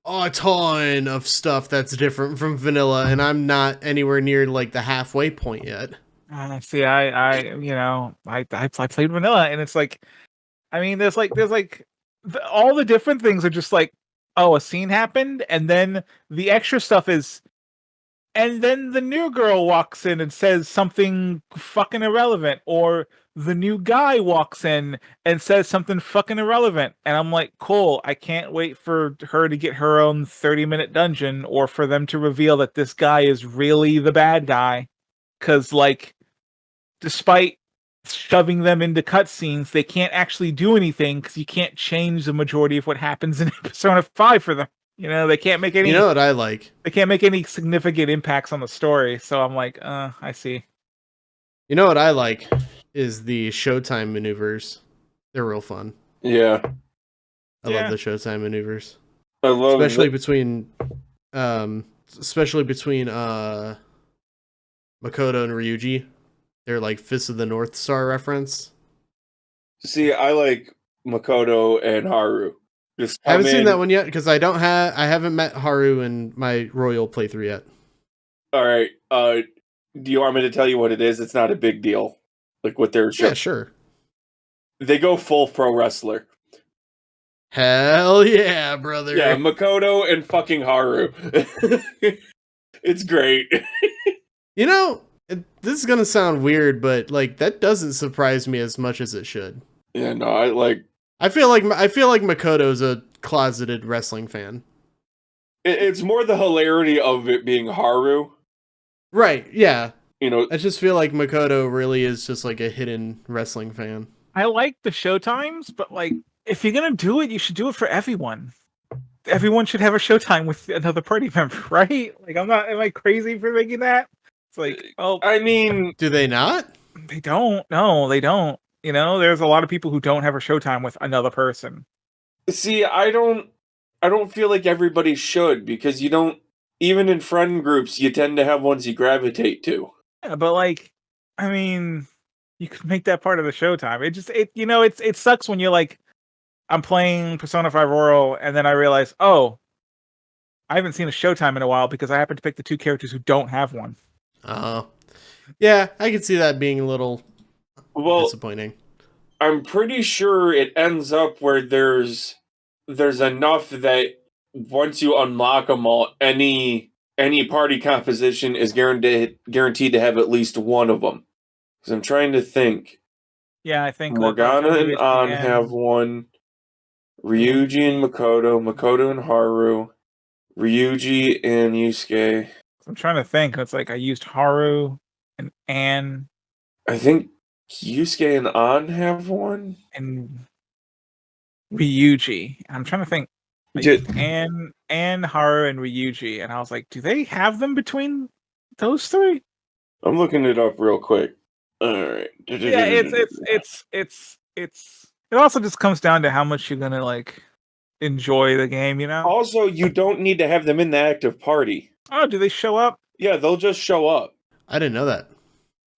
a ton of stuff that's different from Vanilla, and I'm not anywhere near like the halfway point yet. See, I played Vanilla, and it's like, I mean, there's all the different things are just like, oh, a scene happened, and then the extra stuff is, and then the new girl walks in and says something fucking irrelevant, or the new guy walks in and says something fucking irrelevant, and I'm like, cool, I can't wait for her to get her own 30-minute dungeon, or for them to reveal that this guy is really the bad guy, because like, despite shoving them into cutscenes, they can't actually do anything because you can't change the majority of what happens in Persona 5 for them. You know, they can't make any. You know what I like? They can't make any significant impacts on the story. So I'm like, I see. You know what I like is the Showtime maneuvers. They're real fun. Yeah. I love the Showtime maneuvers. I love especially between Makoto and Ryuji. They're like Fist of the North Star reference. See, I like Makoto and Haru. I haven't seen that one yet because I haven't met Haru in my Royal playthrough yet. All right. Do you want me to tell you what it is? It's not a big deal. Like what they're showing. Yeah, sure. They go full pro wrestler. Hell yeah, brother. Yeah, Makoto and fucking Haru. It's great. You know, this is gonna sound weird, but like that doesn't surprise me as much as it should. Yeah, no, I feel like Makoto's a closeted wrestling fan. It's more the hilarity of it being Haru Right, yeah. You know, I just feel like Makoto really is just like a hidden wrestling fan. I like the showtimes, but like if you're gonna do it, you should do it for everyone. Everyone should have a showtime with another party member, right? Like am I crazy for making that? It's like, oh, I mean, Do they not? they don't. No, they don't. You know, there's a lot of people who don't have a showtime with another person. see, I don't feel like everybody should, because you don't, even in friend groups, you tend to have ones you gravitate to. Yeah, but like, I mean, you could make that part of the showtime. It sucks when you're like, I'm playing Persona 5 Royal, and then I realize, oh, I haven't seen a showtime in a while because I happen to pick the two characters who don't have one. Yeah, I could see that being a little Well, disappointing. I'm pretty sure it ends up where there's enough that once you unlock them all, any party composition is guaranteed to have at least one of them. Because I'm trying to think. Yeah, I think Morgana and An WHPN have one. Ryuji and Makoto and Haru. Ryuji and Yusuke. I'm trying to think. It's like I used Haru and Anne I think Yusuke and An have one. and Ryuji. I'm trying to think. I Did- used Anne, Haru, and Ryuji, and I was like, do they have them between those three? I'm looking it up real quick. Alright. Yeah, it also just comes down to how much you're gonna like enjoy the game, you know? Also, you don't need to have them in the active party. Oh, do they show up? Yeah, they'll just show up. I didn't know that.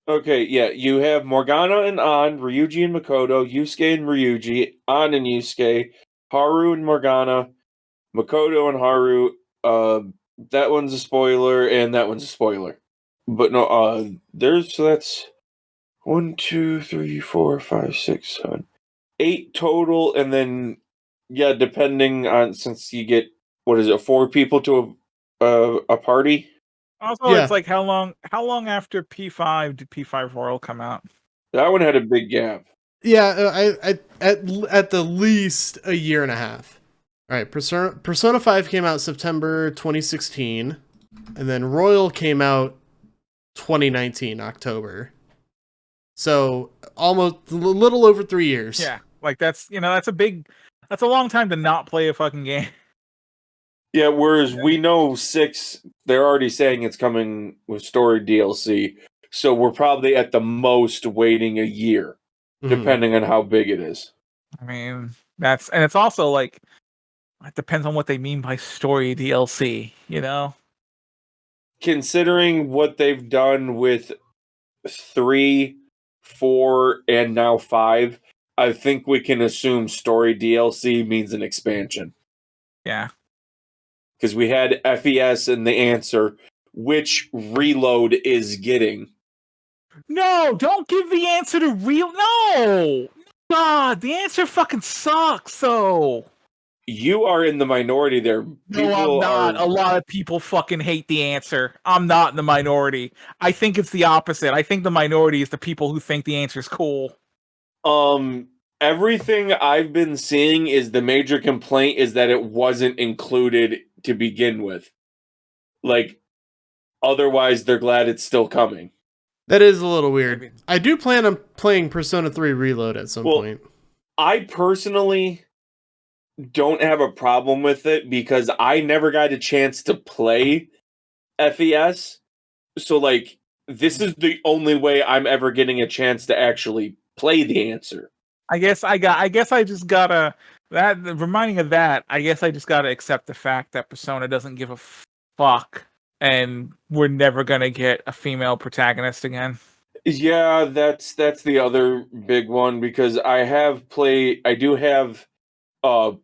Okay, yeah, you have Morgana and An, Ryuji and Makoto, Yusuke and Ryuji, An and Yusuke, Haru and Morgana, Makoto and Haru. That one's a spoiler, and that one's a spoiler. But no, so that's 1, 2, 3, 4, 5, 6, 7, 8 total, and then yeah, depending on, since you get, what is it, 4 people to a party. Also, Yeah. it's like how long after P5 did P5 Royal come out? That one had a big gap. Yeah, I at the least a year and a half. All right, Persona 5 came out September 2016, and then Royal came out 2019 October. So almost a little over 3 years. Yeah, like that's a long time to not play a fucking game. Yeah, whereas we know 6, they're already saying it's coming with story DLC, so we're probably at the most waiting a year, depending on how big it is. I mean, it's also like it depends on what they mean by story DLC, you know? Considering what they've done with 3, 4, and now 5, I think we can assume story DLC means an expansion. Yeah. Because we had FES and the answer, which Reload is getting. No, don't give the answer to real. No, God, the answer fucking sucks. So You are in the minority there. no, I'm not. A lot of people fucking hate the answer. I'm not in the minority. I think it's the opposite. I think the minority is the people who think the answer is cool. Everything I've been seeing is the major complaint is that it wasn't included to begin with. Like, otherwise they're glad it's still coming. That is a little weird. I do plan on playing Persona 3 Reload at some point. I personally don't have a problem with it because I never got a chance to play FES. So, like, this is the only way I'm ever getting a chance to actually play the answer. I guess I just gotta reminding of that. I guess I just gotta accept the fact that Persona doesn't give a fuck, and we're never gonna get a female protagonist again. Yeah, that's the other big one, because I do have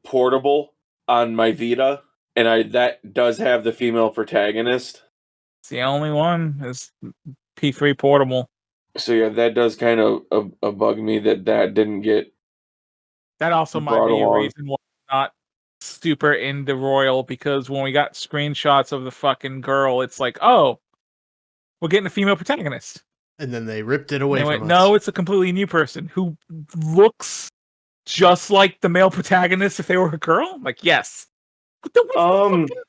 Portable on my Vita, and that does have the female protagonist. It's the only one is P3 Portable. So yeah, that does kind of bug me that didn't get. That also might brought be a along. reason why I'm not super into Royal, because when we got screenshots of the fucking girl, it's like, oh, we're getting a female protagonist. And then they ripped it away And they from went, us. no, it's a completely new person who looks just like the male protagonist if they were a girl. Like, yes. What the fuck?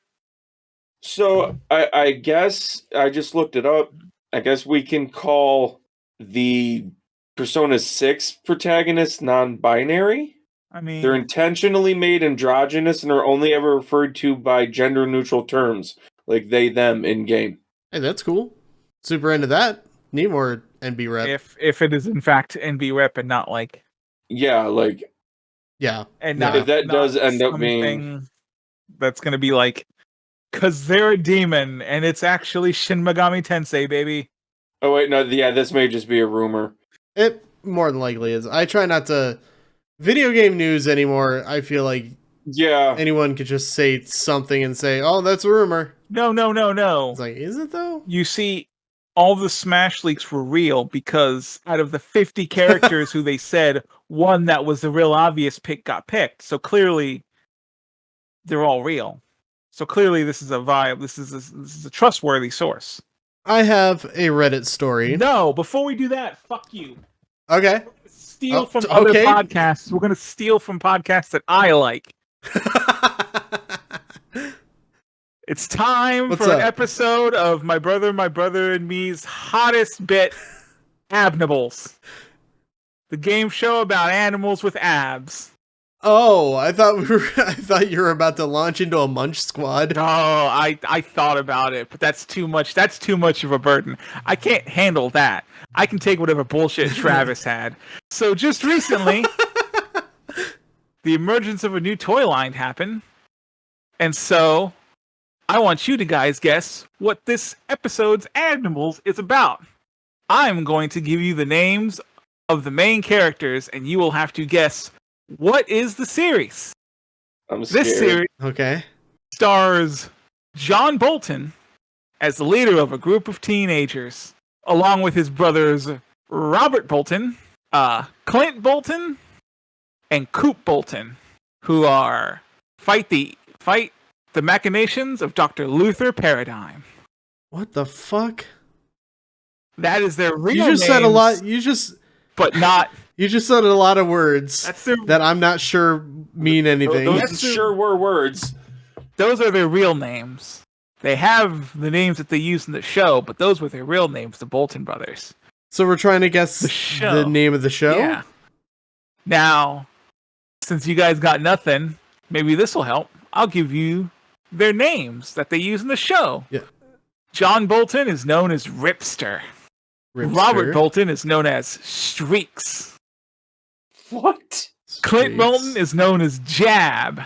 So I guess I just looked it up. I guess we can call the Persona 6 protagonists non-binary. I mean, They're intentionally made androgynous and are only ever referred to by gender-neutral terms, like they, them, in game. Hey, that's cool. Super into that. Need more NB rep. if it is in fact NB rep and not like Yeah, like Yeah. and Yeah. not if that not does end up being something that's gonna be like, cause they're a demon and it's actually Shin Megami Tensei, baby. oh wait, no, yeah, this may just be a rumor. It more than likely is. I try not to video game news anymore. I feel like Yeah. anyone could just say something and say, "Oh, that's a rumor." No. It's like, is it though? You see, all the Smash leaks were real because out of the 50 characters who they said, one that was the real obvious pick got picked. So clearly, they're all real. So clearly, this is a vibe. This is a trustworthy source. I have a Reddit story. No, before we do that, fuck you. Okay. Steal Oh, from other okay. podcasts. We're gonna steal from podcasts that I like. It's time What's for an up? episode of my brother and me's hottest bit, Abnables. The game show about animals with abs. Oh, I thought you were about to launch into a munch squad. Oh, I thought about it, but that's too much. That's too much of a burden. I can't handle that. I can take whatever bullshit Travis had. So just recently, the emergence of a new toy line happened. And so I want you to guys guess what this episode's Animals is about. I'm going to give you the names of the main characters, and you will have to guess what is the series. I'm scared. This series Okay. stars John Bolton as the leader of a group of teenagers, along with his brothers Robert Bolton, Clint Bolton, and Coop Bolton, who are fight the machinations of Dr. Luther Paradigm. What the fuck? That is their real You just names, said a lot. but not. You just said a lot of words That's their. that I'm not sure mean anything. Those sure were words. Those are their real names. They have the names that they use in the show, but those were their real names, the Bolton brothers. So we're trying to guess show. the name of the show? Yeah. Now, since you guys got nothing, maybe this will help. I'll give you their names that they use in the show. Yeah. John Bolton is known as Ripster. Robert Bolton is known as Streaks. What? Clint Bolton is known as Jab.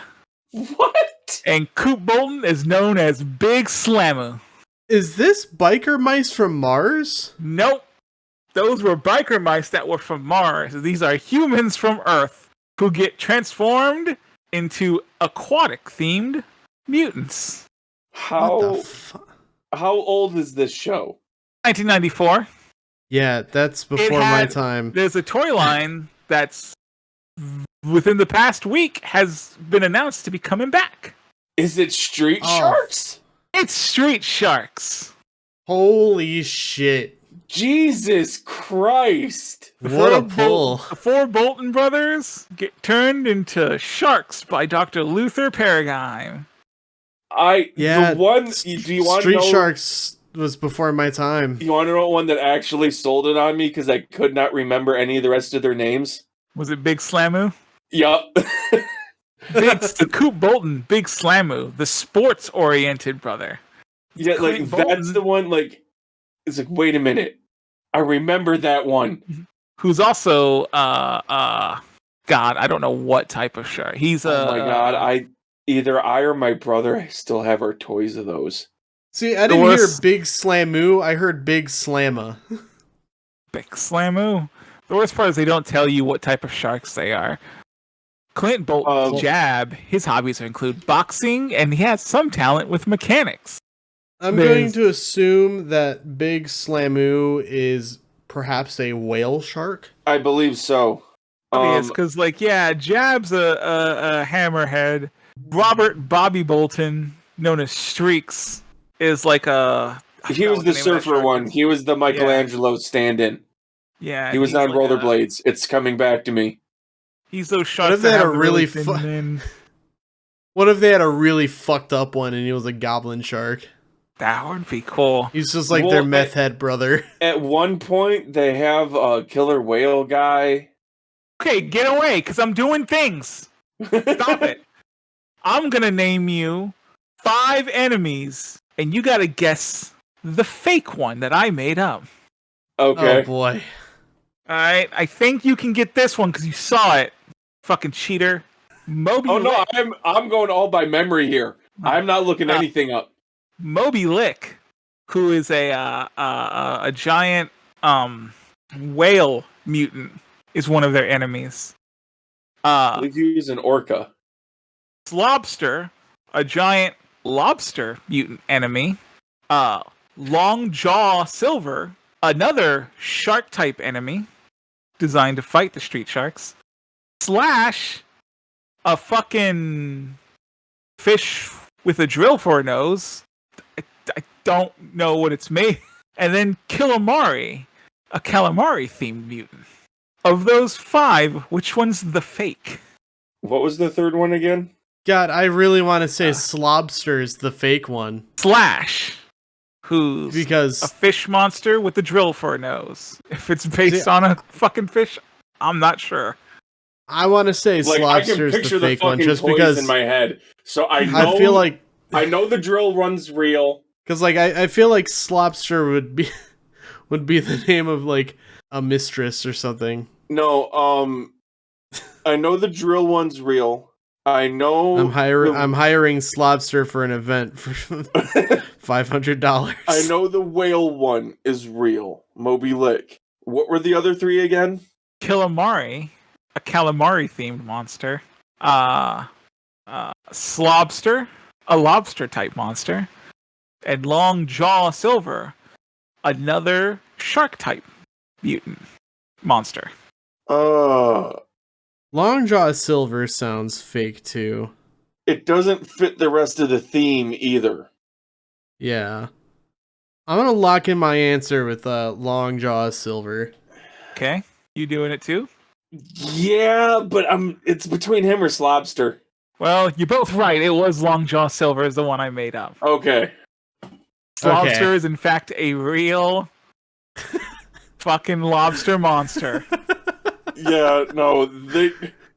What? And Coop Bolton is known as Big Slammu. Is this biker mice from Mars? Nope. Those were biker mice that were from Mars. These are humans from Earth who get transformed into aquatic-themed mutants. How old is this show? 1994. Yeah, that's before my time. There's a toy line that's within the past week has been announced to be coming back. Is it Street Sharks? It's Street Sharks. Holy shit. Jesus Christ. What a pull. The four Bolton brothers get turned into sharks by Dr. Luther Paradigm. Yeah, the one, do you want to Street know? Sharks was before my time. You want to know one that actually sold it on me because I could not remember any of the rest of their names? Was it Big Slammu? Yup. The Coop Bolton, Big Slammu, the sports-oriented brother. Yeah, like Clint Bolton, that's the one. Like, it's like, wait a minute, I remember that one. who's also God, I don't know what type of shark. He's Oh my god, either I or my brother still have our toys of those. See, I didn't hear Big Slammu. I heard Big Slamma. Big Slammu. The worst part is they don't tell you what type of sharks they are. Clint Bolton's Jab, his hobbies include boxing, and he has some talent with mechanics. I'm going to assume that Big Slammu is perhaps a whale shark. I believe so. Yes, because Jab's a hammerhead. Robert Bobby Bolton, known as Streaks, is like a. He was the surfer one. He was the Michelangelo stand-in. Yeah, he was on rollerblades. It's coming back to me. He's those sharks that have a really fun. What if they had a really fucked up one and he was a goblin shark? That would be cool. He's just like their meth head brother. At one point, they have a killer whale guy. Okay, get away, because I'm doing things. Stop it. I'm going to name you 5 enemies, and you got to guess the fake one that I made up. Okay. Oh boy. Alright, I think you can get this one because you saw it. Fucking cheater. Moby Oh no, Lick. I'm going all by memory here. I'm not looking anything up. Moby Lick, who is a giant whale mutant, is one of their enemies. I believe he was an orca. Lobster, a giant lobster mutant enemy. Long Jaw Silver, another shark type enemy designed to fight the street sharks. Slash, a fucking fish with a drill for a nose. I don't know what it's made. And then Calamari, a calamari themed mutant. Of those 5, which one's the fake? What was the third one again? God, I really want to say Slobster's the fake one. Slash, who's Because a fish monster with a drill for a nose. If it's based on a fucking fish, I'm not sure. I want to say Like, I can Slobster's picture the the fake one fucking just toys because in my head. So I know. I feel like I know the drill runs real. because like I feel like Slobster would be the name of like a mistress or something. No, I know the drill one's real. I know I'm hiring Slobster for an event for $500. I know the whale one is real. Moby Lick. What were the other 3 again? Calamari, a calamari themed monster. Slobster, a lobster type monster. And Long Jaw Silver, another shark type mutant monster. Longjaw Silver sounds fake too. It doesn't fit the rest of the theme either. Yeah. I'm gonna lock in my answer with Longjaw Silver. Okay, you doing it too? Yeah, but it's between him or Slobster. Well, you're both right. It was Longjaw Silver is the one I made up. Okay. Lobster is in fact a real fucking lobster monster. Yeah, no,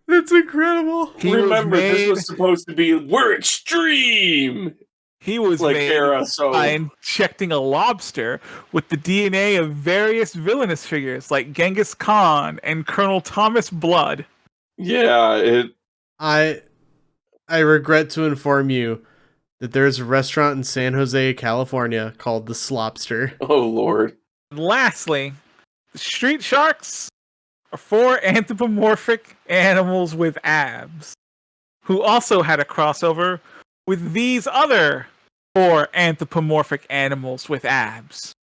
That's incredible. remember, this was supposed to be, we're extreme! He was Like made era, so by injecting a lobster with the DNA of various villainous figures like Genghis Khan and Colonel Thomas Blood. yeah, I regret to inform you that there's a restaurant in San Jose, California called the Slobster. oh lord. And lastly, the street sharks are 4 anthropomorphic animals with abs, who also had a crossover with these other 4 anthropomorphic animals with abs.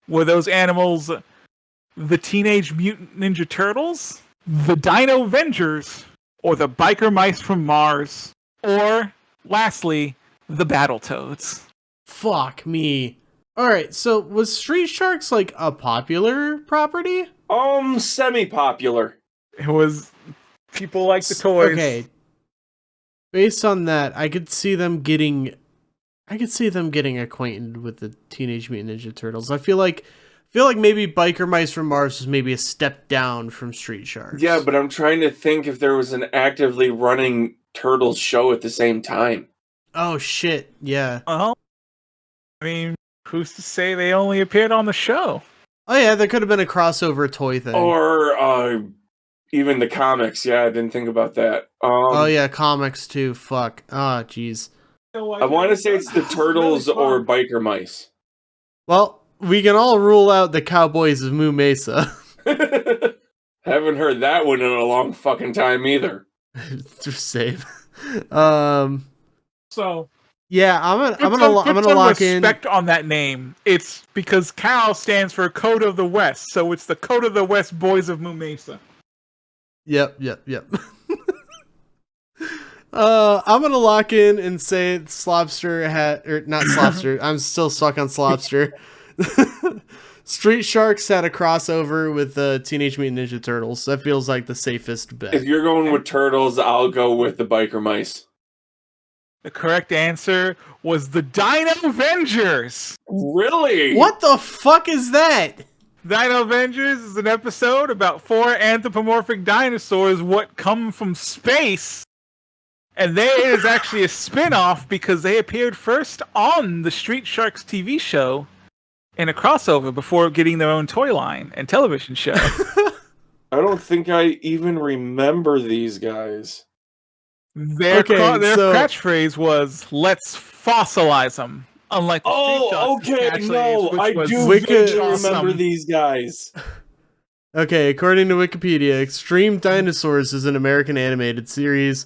Were those animals the Teenage Mutant Ninja Turtles, the Dino Avengers, or the Biker Mice from Mars, or, lastly, the Battletoads? Fuck me. Alright, so was Street Sharks like a popular property? Semi-popular. It was people like the toys. Okay. Based on that, I could see them getting acquainted with the Teenage Mutant Ninja Turtles. I feel like maybe Biker Mice from Mars was maybe a step down from Street Sharks. Yeah, but I'm trying to think if there was an actively running Turtles show at the same time. Oh shit, yeah. Well, I mean, who's to say they only appeared on the show? Oh yeah, there could have been a crossover toy thing. Or even the comics. Yeah, I didn't think about that. Oh yeah, comics too. Fuck. Ah, jeez. I want to say it's the Turtles or Biker Mice. Well, we can all rule out the Cowboys of Moo Mesa. Haven't heard that one in a long fucking time either. Save. So Yeah, I'm gonna lock in. Respect on that name. It's because COW stands for Code of the West, so it's the Code of the West Boys of Moo Mesa. Yep. I'm gonna lock in and say Slobster not Slobster. I'm still stuck on Slobster. Street Sharks had a crossover with the Teenage Mutant Ninja Turtles. That feels like the safest bet. If you're going with Turtles, I'll go with the Biker Mice. The correct answer was the Dino Avengers. Really? What the fuck is that? Dino Avengers is an episode about 4 anthropomorphic dinosaurs what come from space. And there is actually a spin-off because they appeared first on the Street Sharks TV show in a crossover before getting their own toy line and television show. I don't think I even remember these guys. Their catchphrase was "Let's fossilize them." Unlike the Street Sharks' catchphrase, which I was do "Switch remember awesome." these guys. Okay, according to Wikipedia, Extreme Dinosaurs is an American animated series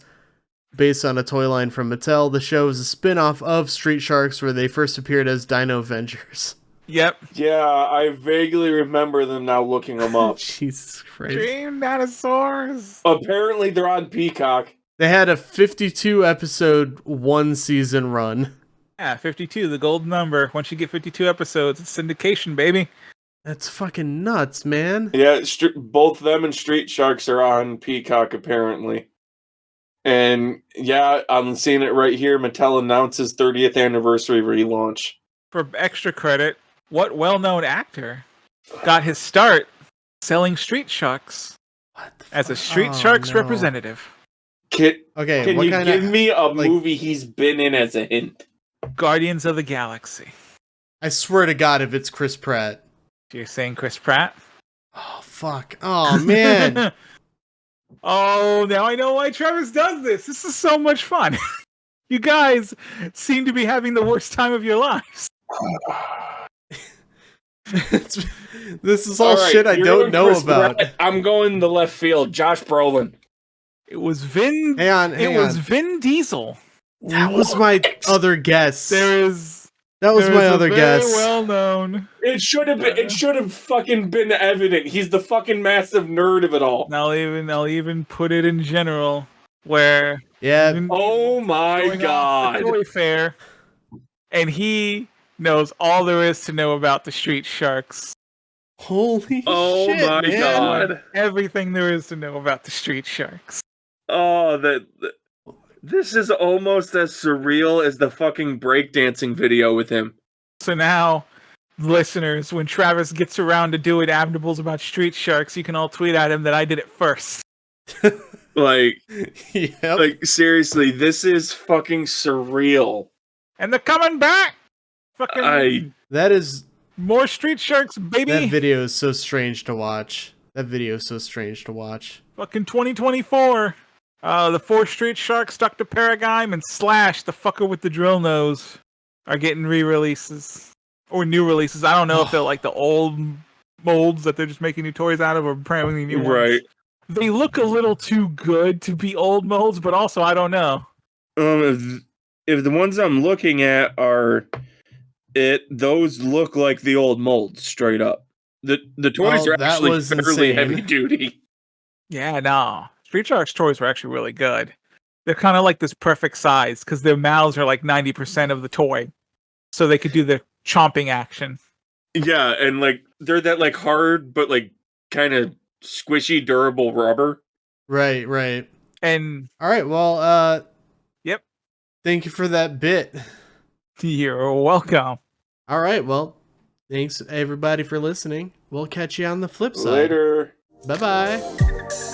based on a toy line from Mattel. The show is a spin-off of Street Sharks, where they first appeared as Dino Avengers. Yep. Yeah, I vaguely remember them now looking them up. Jesus Christ. Extreme dinosaurs. Apparently they're on Peacock. They had a 52 episode 1 season run. Yeah, 52, the gold number. Once you get 52 episodes, it's syndication, baby. That's fucking nuts, man. Yeah, both them and Street Sharks are on Peacock, apparently. And yeah, I'm seeing it right here. Mattel announces 30th anniversary relaunch. For extra credit, what well-known actor got his start selling Street Sharks as a Street Sharks representative? Can what you kind give of, me a movie he's been in as a hint? Guardians of the Galaxy. I swear to God, if it's Chris Pratt. You're saying Chris Pratt? Oh, fuck. Oh, man. Oh, now I know why Travis does this. This is so much fun. You guys seem to be having the worst time of your lives. This is all shit I don't know about. Pratt. I'm going the left field. Josh Brolin. It was Vin. Hang on. Vin Diesel. That was my other guess. That was my other guess. Well known. It should have been. It should have fucking been evident. He's the fucking massive nerd of it all. I'll even put it in general, where Oh my God. Toy fair, and he knows all there is to know about the Street Sharks. Holy Oh shit, my man. God. Everything there is to know about the Street Sharks. Oh, this is almost as surreal as the fucking breakdancing video with him. So now, listeners, when Travis gets around to doing abnables about Street Sharks, you can all tweet at him that I did it first. Like, Yep. like seriously, this is fucking surreal. And they're coming back! Fucking That is... more Street Sharks, baby! That video is so strange to watch. Fucking 2024. The 4 Street Sharks, Dr. Paragime, and Slash, the fucker with the drill nose, are getting re-releases. Or new releases. I don't know if they're like the old molds that they're just making new toys out of or apparently new ones. Right. They look a little too good to be old molds, but also I don't know. If the ones I'm looking at are those look like the old molds straight up. The toys are actually fairly heavy duty. Yeah, no. Street Sharks toys were actually really good. They're kind of like this perfect size because their mouths are like 90% of the toy, so they could do the chomping action. Yeah, and like they're that like hard but like kind of squishy, durable rubber. Right. And all right, well, yep. Thank you for that bit. You're welcome. All right, well, thanks everybody for listening. We'll catch you on the flip side. Later. Bye-bye.